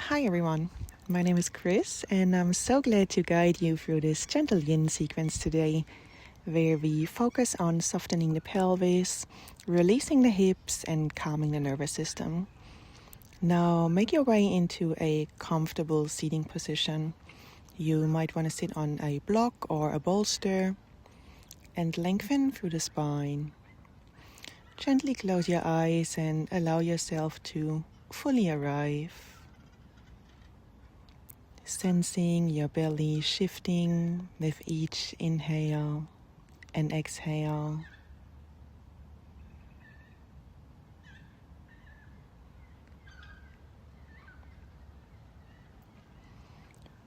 Hi everyone, my name is Chris and I'm so glad to guide you through this gentle yin sequence today where we focus on softening the pelvis, releasing the hips and calming the nervous system. Now make your way into a comfortable seating position. You might want to sit on a block or a bolster and lengthen through the spine. Gently close your eyes and allow yourself to fully arrive. Sensing your belly shifting with each inhale and exhale.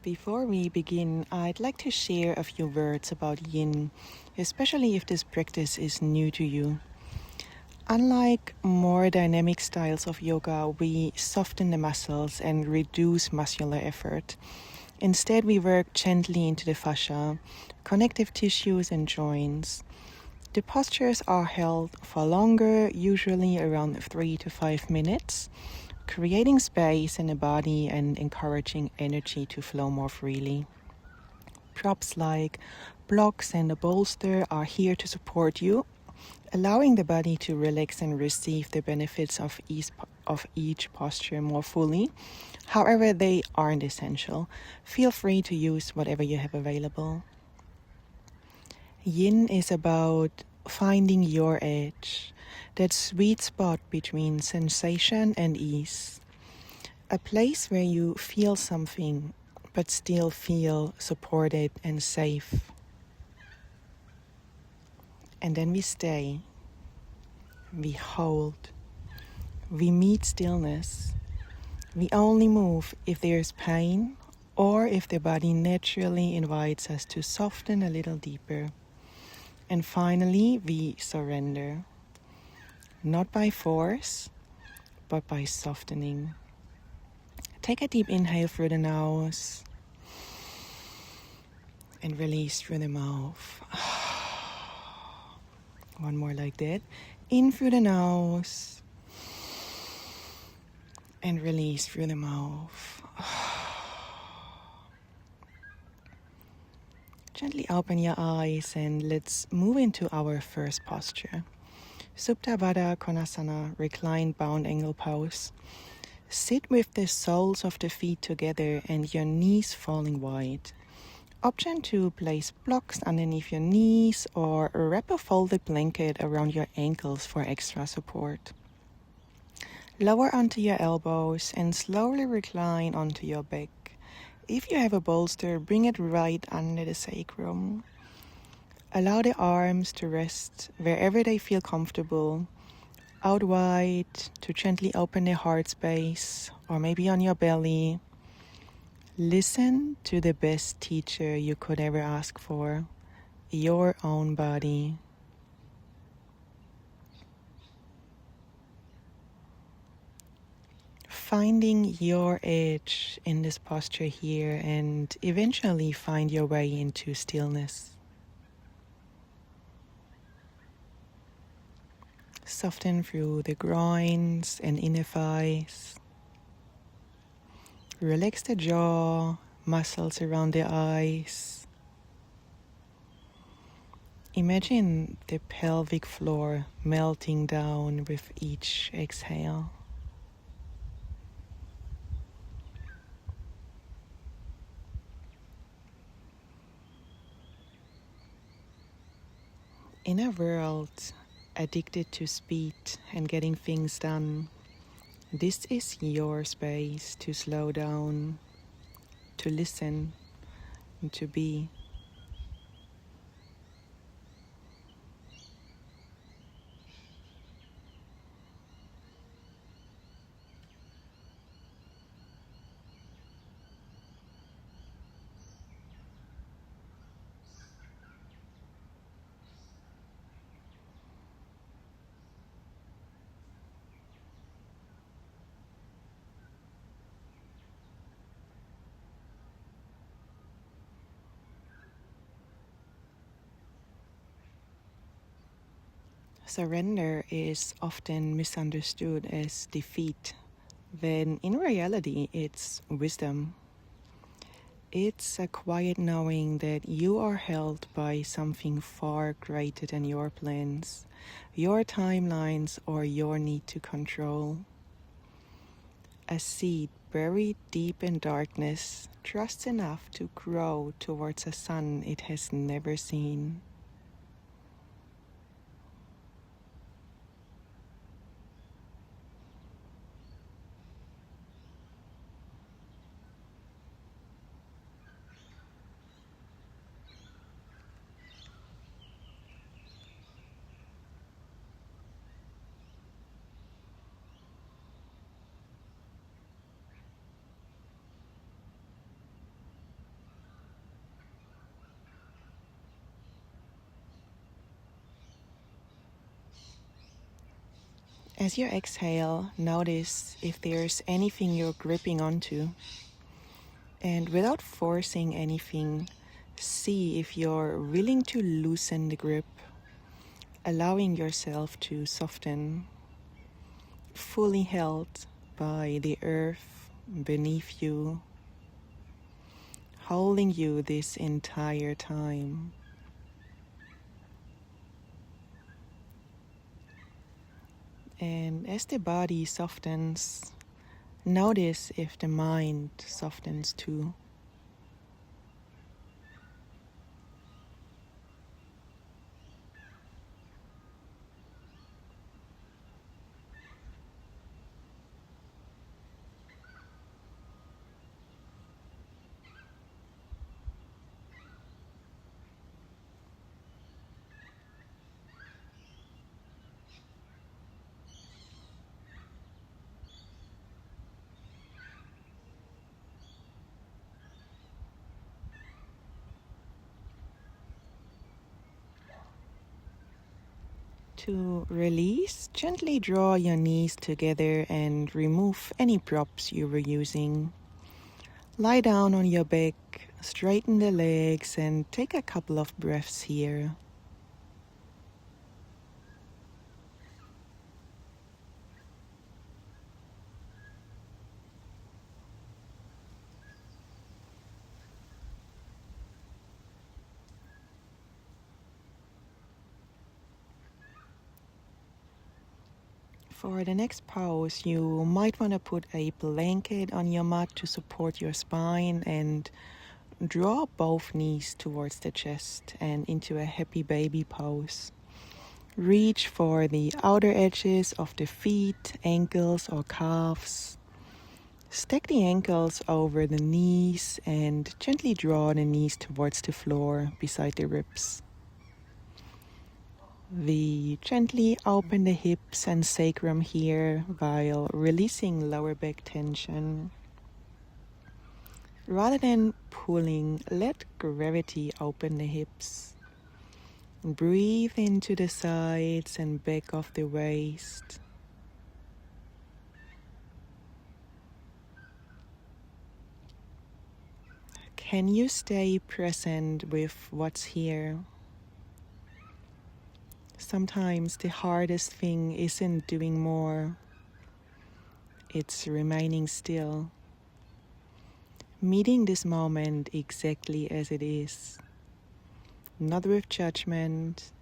Before we begin, I'd like to share a few words about yin, especially if this practice is new to you. Unlike more dynamic styles of yoga, we soften the muscles and reduce muscular effort. Instead, we work gently into the fascia, connective tissues and joints. The postures are held for longer, usually around 3 to 5 minutes, creating space in the body and encouraging energy to flow more freely. Props like blocks and a bolster are here to support you, allowing the body to relax and receive the benefits of each posture more fully. However, they aren't essential. Feel free to use whatever you have available. Yin is about finding your edge, that sweet spot between sensation and ease. A place where you feel something, but still feel supported and safe. And then we stay. We hold. We meet stillness. We only move if there's pain or if the body naturally invites us to soften a little deeper. And finally, we surrender. Not by force, but by softening. Take a deep inhale through the nose and release through the mouth. One more like that. In through the nose and release through the mouth. Gently open your eyes and let's move into our first posture. Supta Baddha Konasana, reclined bound angle pose. Sit with the soles of the feet together and your knees falling wide. Option to place blocks underneath your knees or wrap a folded blanket around your ankles for extra support. Lower onto your elbows and slowly recline onto your back. If you have a bolster, bring it right under the sacrum. Allow the arms to rest wherever they feel comfortable. Out wide to gently open the heart space or maybe on your belly. Listen to the best teacher you could ever ask for, your own body. Finding your edge in this posture here and eventually find your way into stillness. Soften through the groins and inner thighs. Relax the jaw, muscles around the eyes. Imagine the pelvic floor melting down with each exhale. In a world addicted to speed and getting things done, this is your space to slow down, to listen, and to be. Surrender is often misunderstood as defeat, when in reality it's wisdom. It's a quiet knowing that you are held by something far greater than your plans, your timelines, or your need to control. A seed buried deep in darkness trusts enough to grow towards a sun it has never seen. As you exhale, notice if there's anything you're gripping onto. And without forcing anything, see if you're willing to loosen the grip, allowing yourself to soften, fully held by the earth beneath you, holding you this entire time. And as the body softens, notice if the mind softens too. To release, gently draw your knees together and remove any props you were using. Lie down on your back, straighten the legs, and take a couple of breaths here. For the next pose, you might want to put a blanket on your mat to support your spine and draw both knees towards the chest and into a happy baby pose. Reach for the outer edges of the feet, ankles, or calves. Stack the ankles over the knees and gently draw the knees towards the floor beside the ribs. We gently open the hips and sacrum here while releasing lower back tension. Rather than pulling, let gravity open the hips. Breathe into the sides and back of the waist. Can you stay present with what's here? Sometimes the hardest thing isn't doing more, it's remaining still. Meeting this moment exactly as it is. Not with judgment,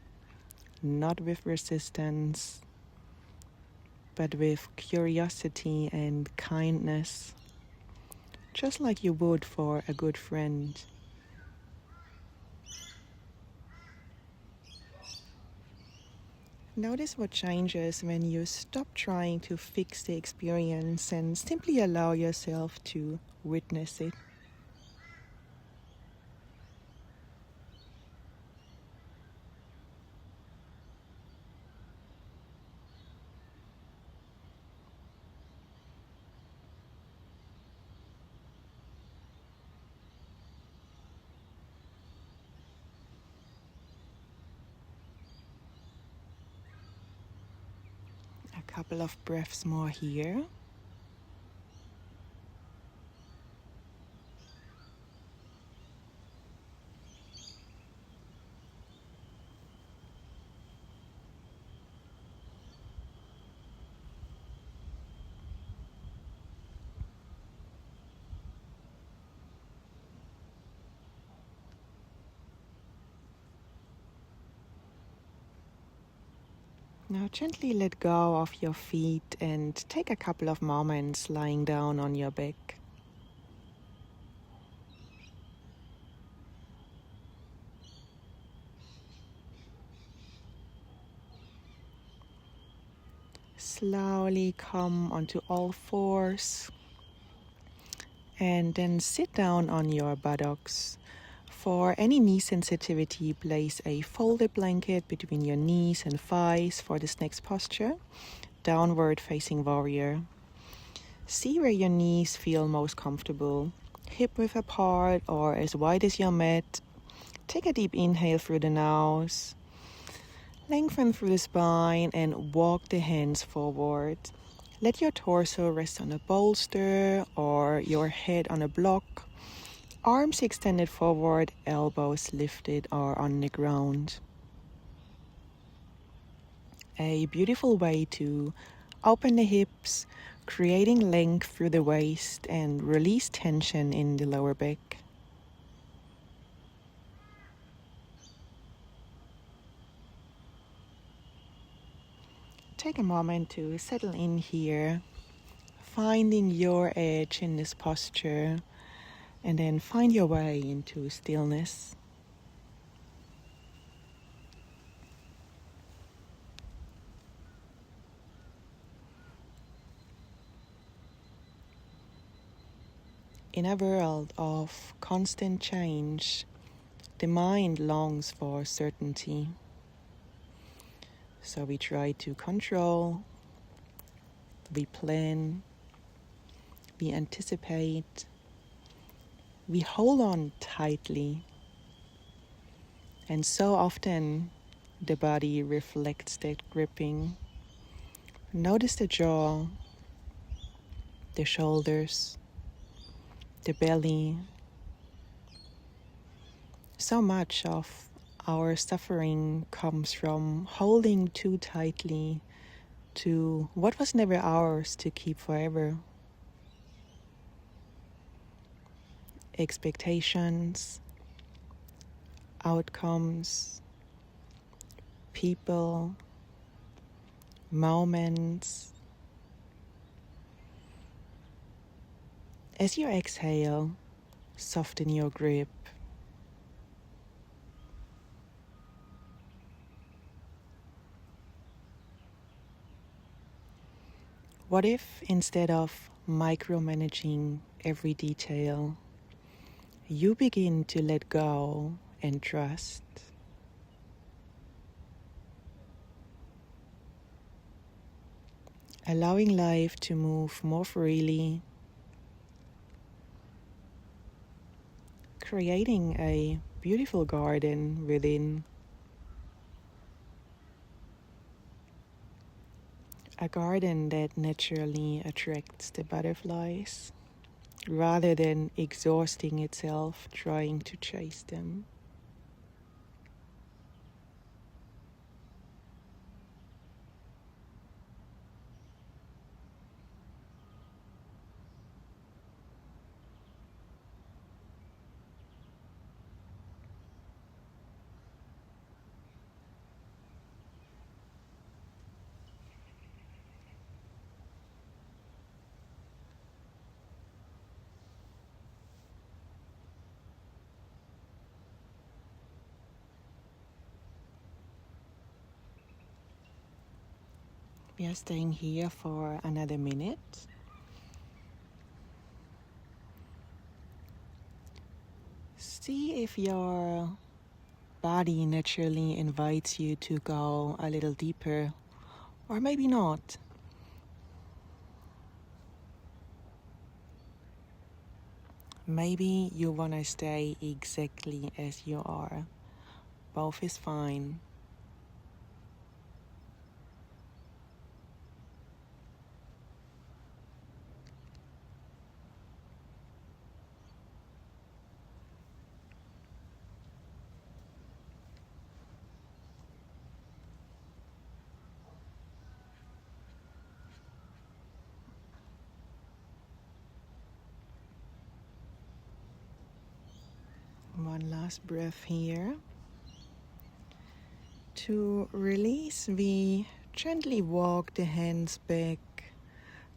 not with resistance, but with curiosity and kindness. Just like you would for a good friend. Notice what changes when you stop trying to fix the experience and simply allow yourself to witness it. A couple of breaths more here. Now gently let go of your feet and take a couple of moments lying down on your back. Slowly come onto all fours and then sit down on your buttocks. For any knee sensitivity, place a folded blanket between your knees and thighs for this next posture, downward facing warrior. See where your knees feel most comfortable, hip width apart or as wide as your mat. Take a deep inhale through the nose, lengthen through the spine and walk the hands forward. Let your torso rest on a bolster or your head on a block. Arms extended forward, elbows lifted or on the ground. A beautiful way to open the hips, creating length through the waist and release tension in the lower back. Take a moment to settle in here, finding your edge in this posture, and then find your way into stillness. In a world of constant change, the mind longs for certainty. So we try to control, we plan, we anticipate, we hold on tightly. And so often the body reflects that gripping. Notice the jaw, the shoulders, the belly. So much of our suffering comes from holding too tightly to what was never ours to keep forever. Expectations, outcomes, people, moments. As you exhale, soften your grip. What if instead of micromanaging every detail, you begin to let go and trust? Allowing life to move more freely, creating a beautiful garden within. A garden that naturally attracts the butterflies rather than exhausting itself trying to chase them. We are staying here for another minute. See if your body naturally invites you to go a little deeper, or maybe not. Maybe you want to stay exactly as you are. Both is fine. One last breath here. To release, we Gently walk the hands back,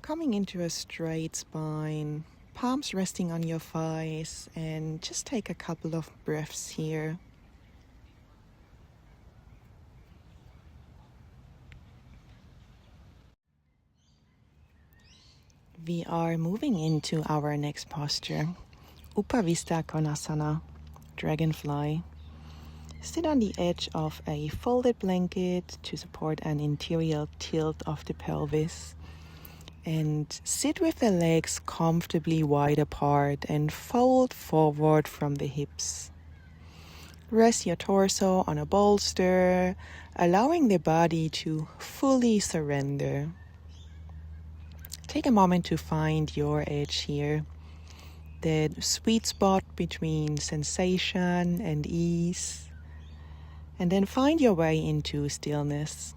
coming into a straight spine, palms resting on your thighs, and just take a couple of breaths here. We are moving into our next posture, Upavista Konasana, Dragonfly. Sit on the edge of a folded blanket to support an interior tilt of the pelvis. And sit with the legs comfortably wide apart and fold forward from the hips. Rest your torso on a bolster, allowing the body to fully surrender. Take a moment to find your edge here, the sweet spot between sensation and ease, and then find your way into stillness.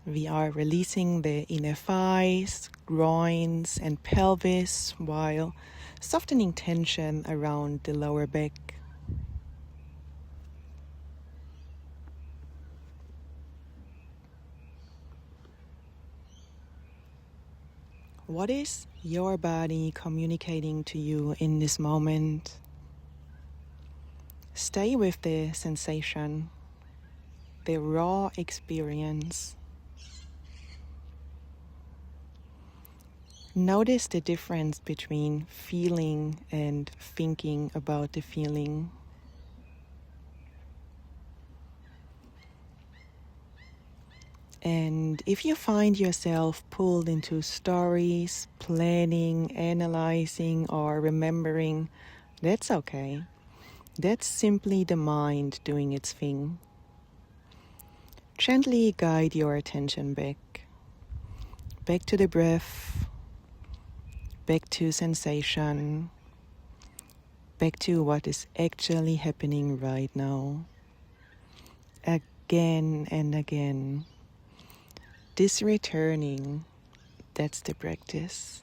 We are releasing the inner thighs, groins, and pelvis while softening tension around the lower back. What is your body communicating to you in this moment? Stay with the sensation, the raw experience. Notice the difference between feeling and thinking about the feeling. And if you find yourself pulled into stories, planning, analyzing, or remembering, that's okay. That's simply the mind doing its thing. Gently guide your attention back to the breath, back to sensation, back to what is actually happening right now. Again and again. This returning, that's the practice.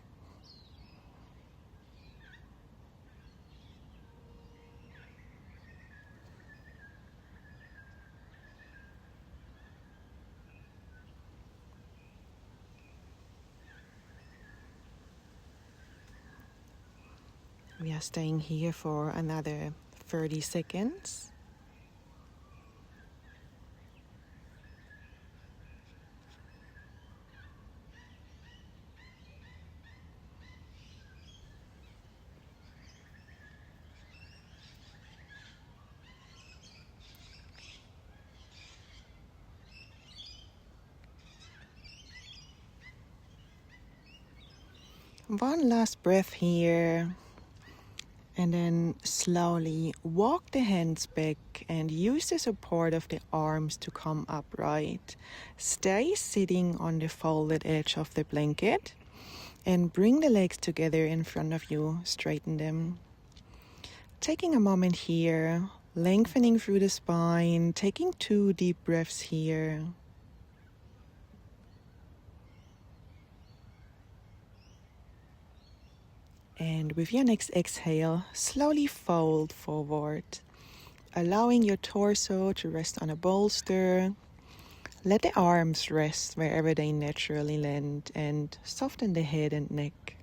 We are staying here for another 30 seconds. One last breath here. And then slowly walk the hands back and use the support of the arms to come upright. Stay sitting on the folded edge of the blanket and bring the legs together in front of you. Straighten them. Taking a moment here, lengthening through the spine, taking 2 deep breaths here. And with your next exhale, slowly fold forward, allowing your torso to rest on a bolster. Let the arms rest wherever they naturally land and soften the head and neck.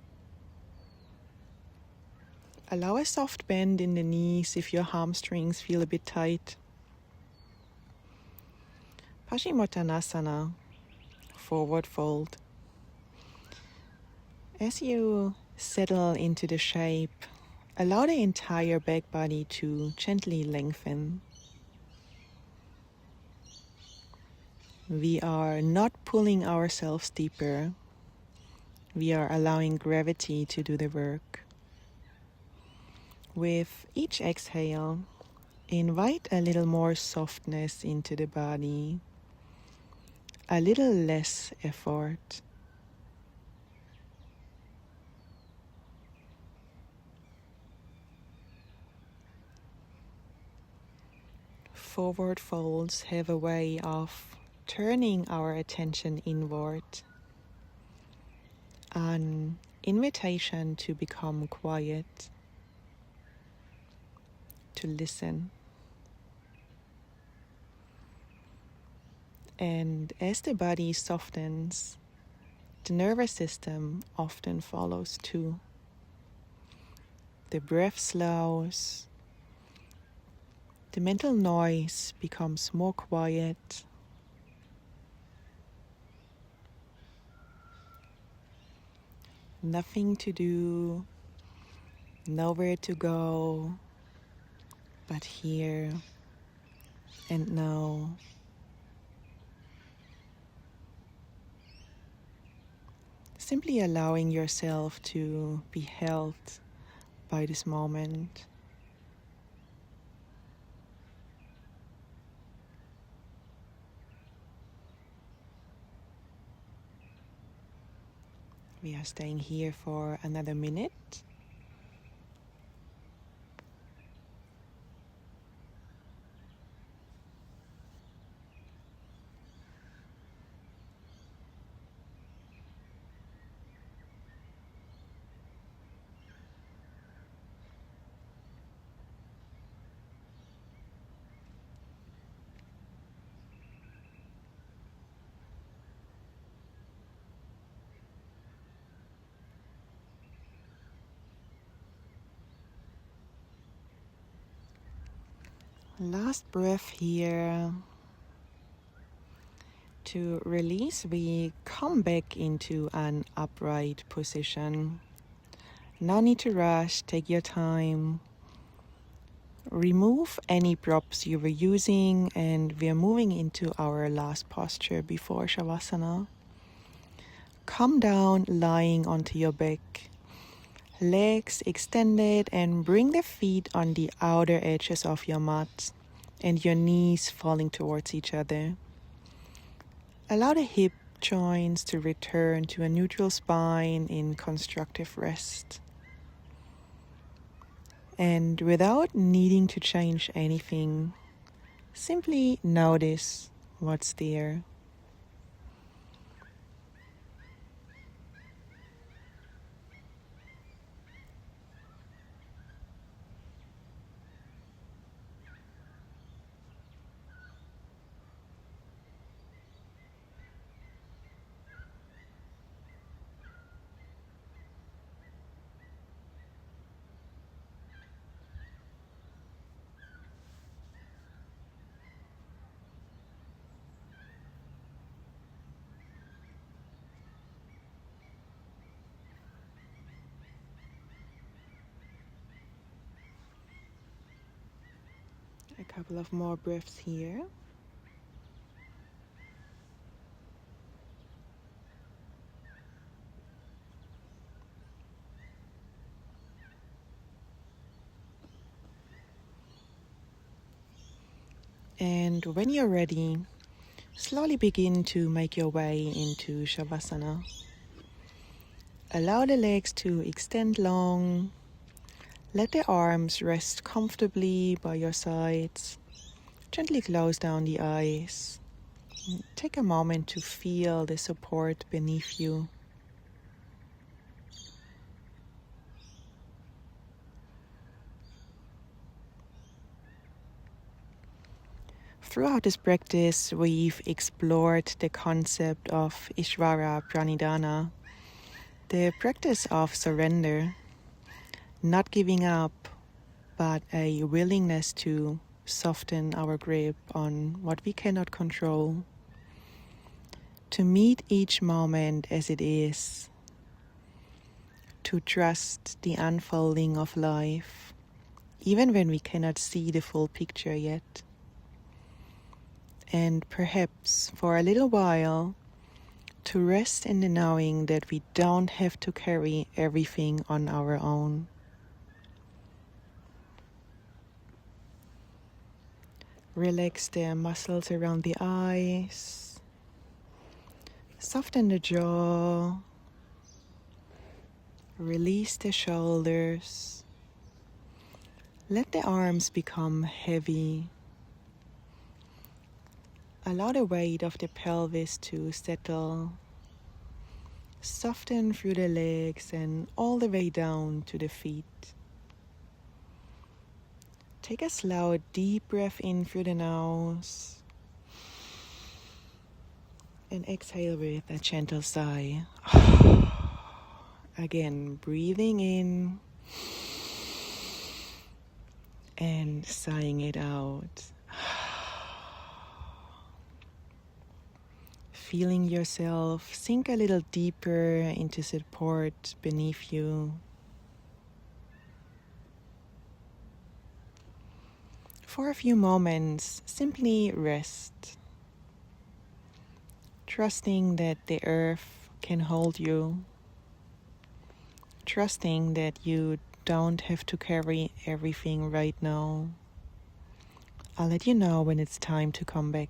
Allow a soft bend in the knees if your hamstrings feel a bit tight. Paschimottanasana, forward fold. As you settle into the shape, allow the entire back body to gently lengthen. We are not pulling ourselves deeper. We are allowing gravity to do the work. With each exhale, invite a little more softness into the body, a little less effort. Forward folds have a way of turning our attention inward, an invitation to become quiet, to listen. And as the body softens, the nervous system often follows too. The breath slows, the mental noise becomes more quiet, nothing to do, nowhere to go, but here and now. Simply allowing yourself to be held by this moment. We are staying here for another minute. Last breath here. To release, we come back into an upright position. No need to rush, take your time. Remove any props you were using, and we are moving into our last posture before Shavasana. Come down lying onto your back. Legs extended, and bring the feet on the outer edges of your mat and your knees falling towards each other. Allow the hip joints to return to a neutral spine in constructive rest. And without needing to change anything, simply notice what's there. A couple of more breaths here. And when you're ready, slowly begin to make your way into Shavasana. Allow the legs to extend long. Let the arms rest comfortably by your sides. Gently close down the eyes. Take a moment to feel the support beneath you. Throughout this practice, we've explored the concept of Ishvara Pranidhana, the practice of surrender, not giving up, but a willingness to soften our grip on what we cannot control, to meet each moment as it is, to trust the unfolding of life, even when we cannot see the full picture yet. And perhaps for a little while, to rest in the knowing that we don't have to carry everything on our own. Relax the muscles around the eyes. Soften the jaw. Release the shoulders. Let the arms become heavy. Allow the weight of the pelvis to settle. Soften through the legs and all the way down to the feet. Take a slow, deep breath in through the nose. And exhale with a gentle sigh. Again, breathing in and sighing it out. Feeling yourself sink a little deeper into support beneath you. For a few moments, simply rest, trusting that the earth can hold you, trusting that you don't have to carry everything right now. I'll let you know when it's time to come back.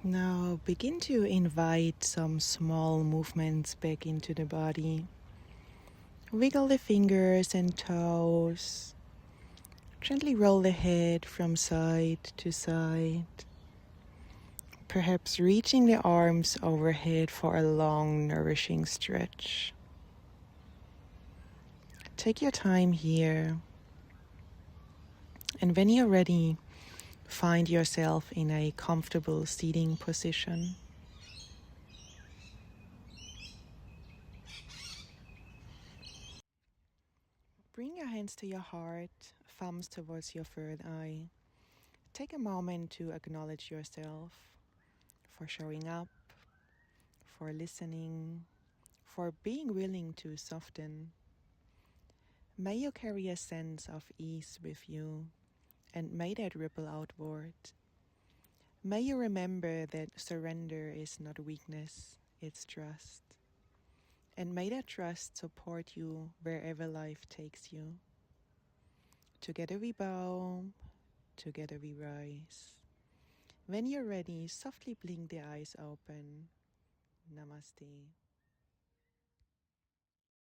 Now begin to invite some small movements back into the body. Wiggle the fingers and toes. Gently roll the head from side to side. Perhaps reaching the arms overhead for a long, nourishing stretch. Take your time here. And when you're ready, find yourself in a comfortable seating position. Bring your hands to your heart, thumbs towards your third eye. Take a moment to acknowledge yourself for showing up, for listening, for being willing to soften. May you carry a sense of ease with you, and may that ripple outward. May you remember that surrender is not weakness, it's trust. And may that trust support you wherever life takes you. Together we bow, together we rise. When you're ready, softly blink the eyes open. Namaste.